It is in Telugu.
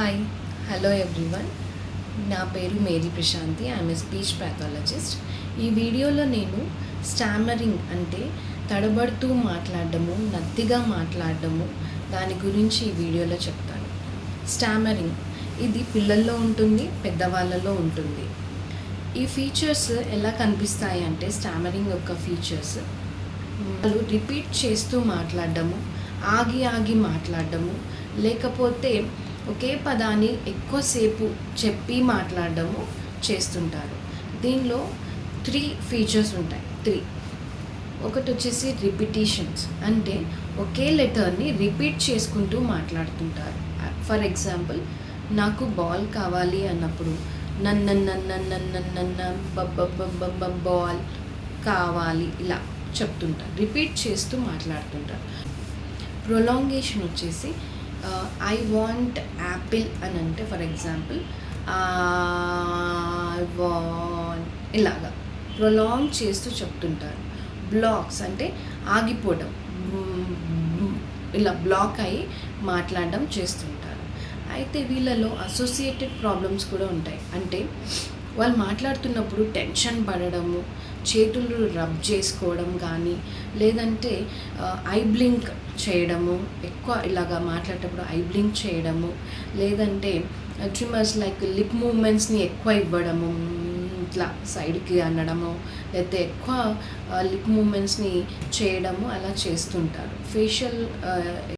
Hi hello everyone. నా పేరు Mary Prashanti. I'm a speech pathologist. ఈ వీడియోలో నేను స్టామరింగ్ అంటే తడబడుతూ మాట్లాడడము, నత్తిగా మాట్లాడడము, దాని గురించి ఈ వీడియోలో చెప్తాను. స్టామరింగ్ ఇది పిల్లల్లో ఉంటుంది, పెద్దవాళ్ళలో ఉంటుంది. ఈ ఫీచర్స్ ఎలా కనిపిస్తాయి అంటే స్టామరింగ్ యొక్క ఫీచర్స్ వాళ్ళు రిపీట్ చేస్తూ మాట్లాడడము, ఆగి మాట్లాడడము, లేకపోతే ఒకే పదాన్ని ఎక్కువసేపు చెప్పి మాట్లాడడము చేస్తుంటారు. దీనిలో 3 ఫీచర్స్ ఉంటాయి. ఒకటి వచ్చేసి రిపిటీషన్స్, అంటే ఒకే లెటర్ని రిపీట్ చేసుకుంటూ మాట్లాడుతుంటారు. ఫర్ ఎగ్జాంపుల్, నాకు బాల్ కావాలి అన్నప్పుడు నన్న బబ్బ బాల్ కావాలి ఇలా చెప్తుంటారు, రిపీట్ చేస్తూ మాట్లాడుతుంటారు. ప్రొలాంగేషన్ వచ్చేసి ఐ వాంట్ యాపిల్ అని అంటే ఫర్ ఎగ్జాంపుల్ ఐ వాంట్ ఇలాగా ప్రొలాంగ్ చేస్తూ చెప్తుంటారు. బ్లాక్స్ అంటే ఆగిపోవడం, ఇలా బ్లాక్ అయ్యి మాట్లాడడం చేస్తుంటారు. అయితే వీళ్ళలో అసోసియేటెడ్ ప్రాబ్లమ్స్ కూడా ఉంటాయి. అంటే వాళ్ళు మాట్లాడుతున్నప్పుడు టెన్షన్ పడడము, చేతులు రబ్ చేసుకోవడం కానీ, లేదంటే ఐ బ్లింక్ చేయడము, ఎక్కువ ఇలాగా మాట్లాడేటప్పుడు ఐ బ్లింక్ చేయడము, లేదంటే ట్రిమర్స్ లైక్ లిప్ మూమెంట్స్ని ఎక్కువ ఇవ్వడము, ఇట్లా సైడ్కి అనడము, లేకపోతే ఎక్కువ లిప్ మూమెంట్స్ని చేయడము అలా చేస్తుంటారు. ఫేషియల్